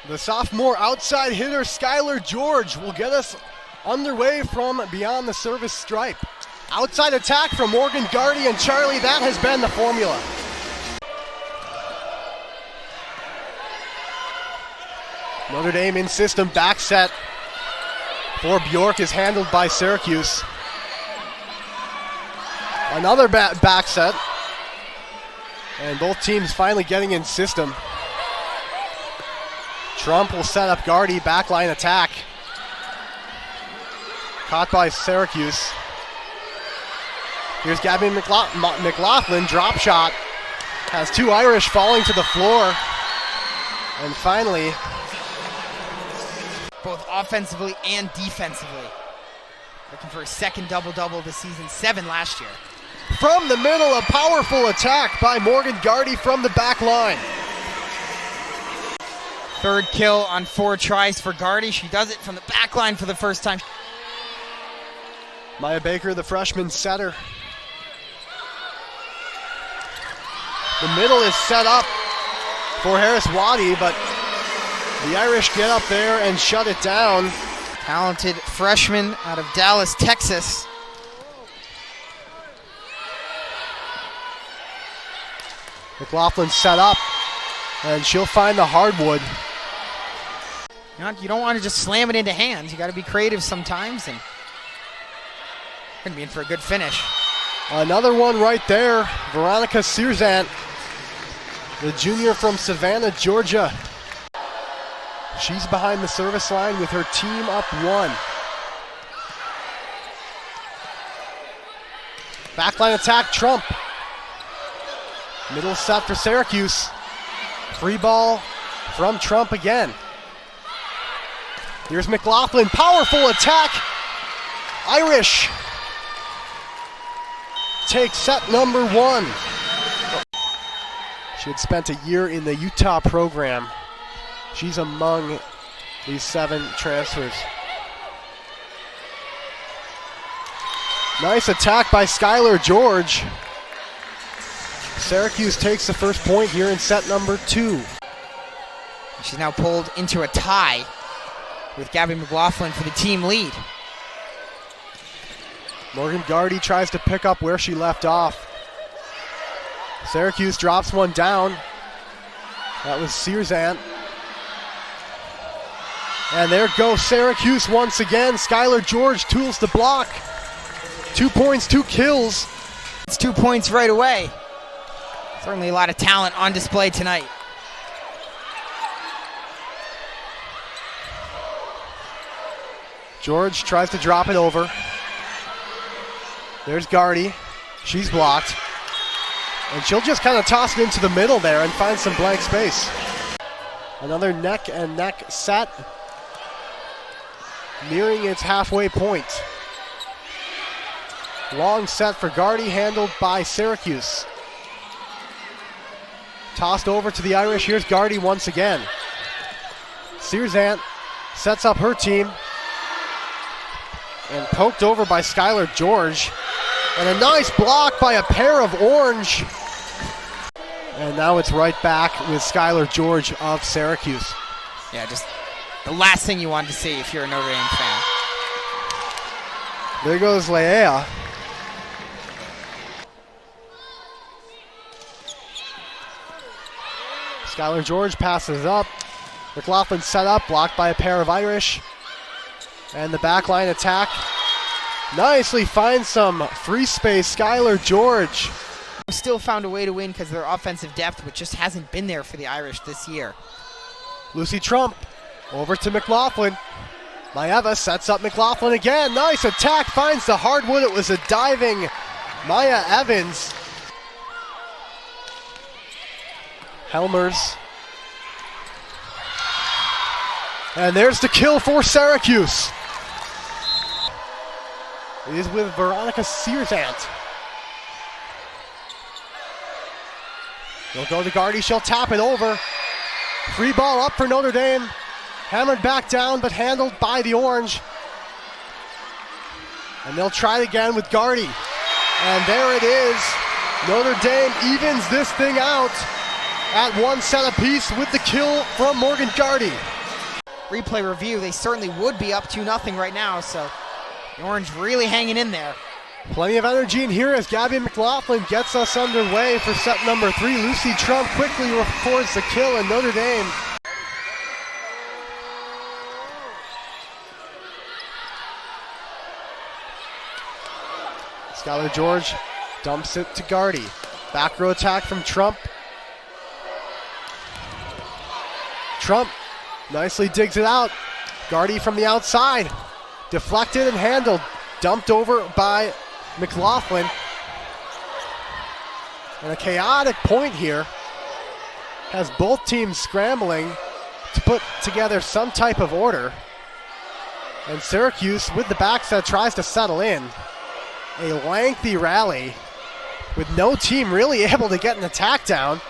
The sophomore outside hitter Skylar George will get us underway from beyond the service stripe. Outside attack from Morgan Gardy and Charlie, that has been the formula. Notre Dame in system back set for Bjork is handled by Syracuse. Another back set. And both teams finally getting in system. Trump will set up Gardy, backline attack. Caught by Syracuse. Here's Gabby McLaughlin, drop shot. Has two Irish falling to the floor. And finally, both offensively and defensively. Looking for a second double-double this season, 7 last year. From the middle, a powerful attack by Morgan Gardy from the back line. Third kill on 4 tries for Gardy. She does it from the back line for the first time. Maya Baker, the freshman setter. The middle is set up for Harris Waddy, but the Irish get up there and shut it down. Talented freshman out of Dallas, Texas. McLaughlin set up, and she'll find the hardwood. You don't want to just slam it into hands. You got to be creative sometimes, and going to be in for a good finish. Another one right there, Veronica Searzant, the junior from Savannah, Georgia. She's behind the service line with her team up 1. Backline attack, Trump. Middle set for Syracuse. Free ball from Trump again. Here's McLaughlin, powerful attack. Irish take set number 1. She had spent a year in the Utah program. She's among these 7 transfers. Nice attack by Skylar George. Syracuse takes the first point here in set number 2. She's now pulled into a tie with Gabby McLaughlin for the team lead. Morgan Gardy tries to pick up where she left off. Syracuse drops one down. That was Searzant. And there goes Syracuse once again. Skylar George tools the block. 2 points, 2 kills. It's 2 points right away. Certainly a lot of talent on display tonight. George tries to drop it over. There's Gardy. She's blocked. And she'll just kind of toss it into the middle there and find some blank space. Another neck and neck set. Nearing its halfway point. Long set for Gardy, handled by Syracuse. Tossed over to the Irish. Here's Gardy once again. Searzant sets up her team. And poked over by Skylar George. And a nice block by a pair of Orange. And now it's right back with Skylar George of Syracuse. Yeah, just the last thing you want to see if you're a Notre Dame fan. There goes Leia. Skylar George passes up. McLaughlin set up, blocked by a pair of Irish. And the backline attack nicely finds some free space. Skylar George. Still found a way to win because of their offensive depth, which just hasn't been there for the Irish this year. Lucy Trump over to McLaughlin. Maeva sets up McLaughlin again. Nice attack, finds the hardwood. It was a diving Maya Evans. Helmers. And there's the kill for Syracuse. It is with Veronica Searzant. They'll go to Gardy, she'll tap it over. Free ball up for Notre Dame. Hammered back down, but handled by the Orange. And they'll try it again with Gardy. And there it is. Notre Dame evens this thing out at 1 set apiece with the kill from Morgan Gardy. Replay review, they certainly would be up 2-0 right now, so the Orange really hanging in there. Plenty of energy in here as Gabby McLaughlin gets us underway for set number 3. Lucy Trump quickly records the kill, and Notre Dame Skylar George dumps it to Gardy. Back row attack from Trump. Trump nicely digs it out. Gardy from the outside. Deflected and handled. Dumped over by McLaughlin. And a chaotic point here has both teams scrambling to put together some type of order. And Syracuse, with the backset, tries to settle in. A lengthy rally with no team really able to get an attack down.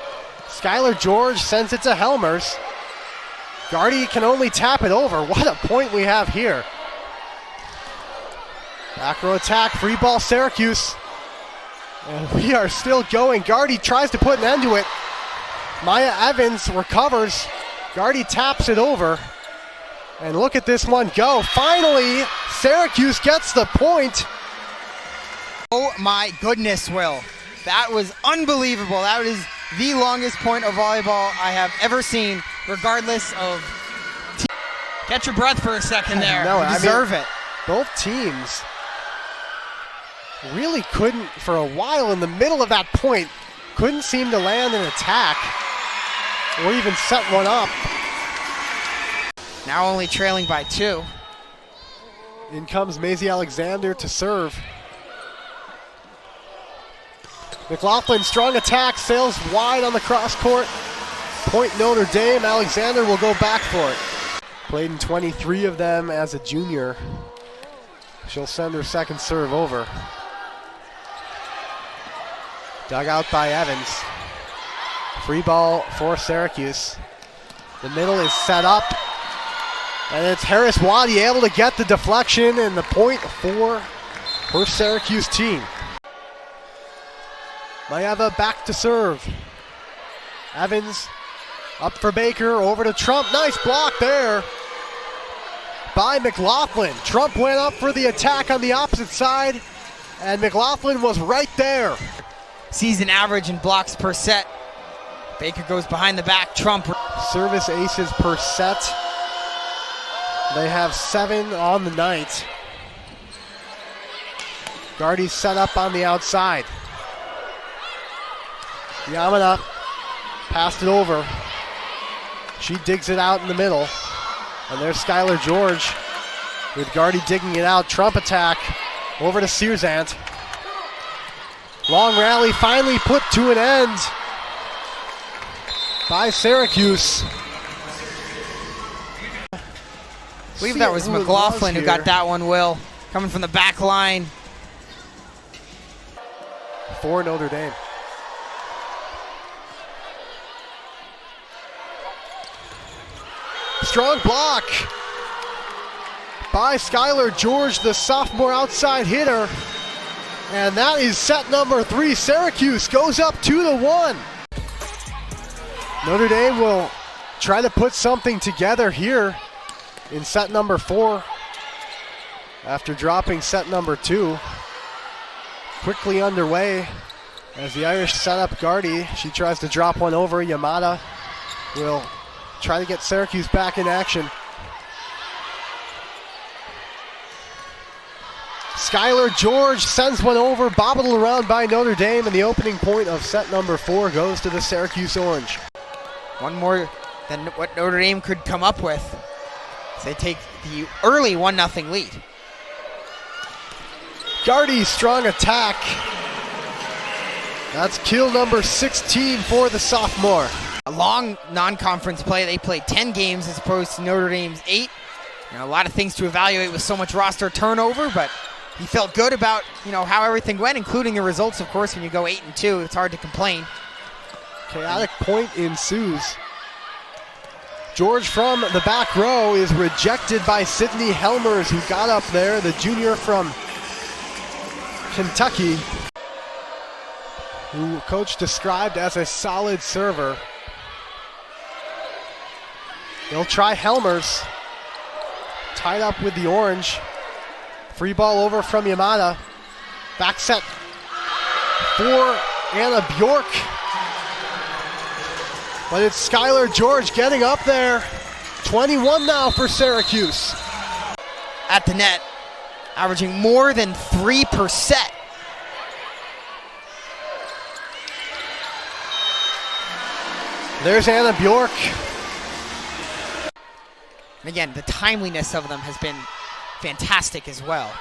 Skylar George sends it to Helmers. Gardy can only tap it over. What a point we have here. Back row attack, free ball Syracuse. And we are still going. Gardy tries to put an end to it. Maya Evans recovers. Gardy taps it over. And look at this one go. Finally, Syracuse gets the point. Oh my goodness, Will. That was unbelievable. That is the longest point of volleyball I have ever seen, regardless of Catch your breath for a second there. No, you deserve it. Both teams really couldn't, for a while in the middle of that point, couldn't seem to land an attack or even set one up. Now only trailing by 2. In comes Maisie Alexander to serve. McLaughlin, strong attack, sails wide on the cross court. Point Notre Dame. Alexander will go back for it. Played in 23 of them as a junior. She'll send her second serve over. Dug out by Evans. Free ball for Syracuse. The middle is set up. And it's Harris Waddy able to get the deflection and the point for her Syracuse team. Mayeva back to serve. Evans up for Baker, over to Trump. Nice block there by McLaughlin. Trump went up for the attack on the opposite side, and McLaughlin was right there. Season average in blocks per set. Baker goes behind the back. Trump. Service aces per set. They have 7 on the night. Gardy set up on the outside. Yamada passed it over. She digs it out in the middle. And there's Skylar George with Gardy digging it out. Trump attack over to Searzant. Long rally finally put to an end by Syracuse. I believe that was McLaughlin who got that one, Will. Coming from the back line. For Notre Dame. Strong block by Skylar George, the sophomore outside hitter. And that is set number 3. Syracuse goes up 2-1. Notre Dame will try to put something together here in set number 4 after dropping set number 2. Quickly underway as the Irish set up Gardy. She tries to drop one over. Yamada will try to get Syracuse back in action. Skylar George sends one over, bobbled around by Notre Dame, and the opening point of set number 4 goes to the Syracuse Orange. One more than what Notre Dame could come up with. They take the early 1-0 lead. Gardy, strong attack. That's kill number 16 for the sophomore. A long non-conference play. They played 10 games as opposed to Notre Dame's 8. A lot of things to evaluate with so much roster turnover, but he felt good about how everything went, including the results. Of course, when you go 8-2, it's hard to complain. Chaotic point ensues. George from the back row is rejected by Sydney Helmers, who got up there, the junior from Kentucky, who coach described as a solid server. They'll try Helmers. Tied up with the Orange. Free ball over from Yamada. Back set for Anna Bjork. But it's Skylar George getting up there. 21 now for Syracuse. At the net, averaging more than 3 per set. There's Anna Bjork. And again, the timeliness of them has been fantastic as well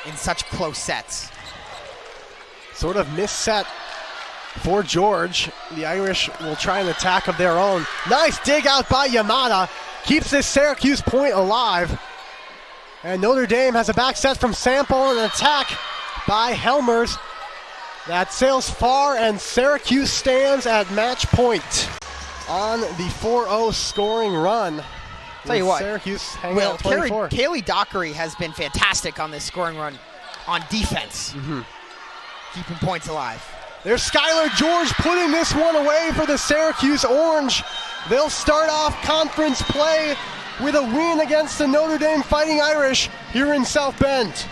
in such close sets. Sort of misset for George. The Irish will try an attack of their own. Nice dig out by Yamada. Keeps this Syracuse point alive. And Notre Dame has a back set from Sample and an attack by Helmers. That sails far and Syracuse stands at match point on the 4-0 scoring run. Tell you what, Syracuse hanging out 24. Kaylee Dockery has been fantastic on this scoring run on defense, keeping points alive. There's Skylar George putting this one away for the Syracuse Orange. They'll start off conference play with a win against the Notre Dame Fighting Irish here in South Bend.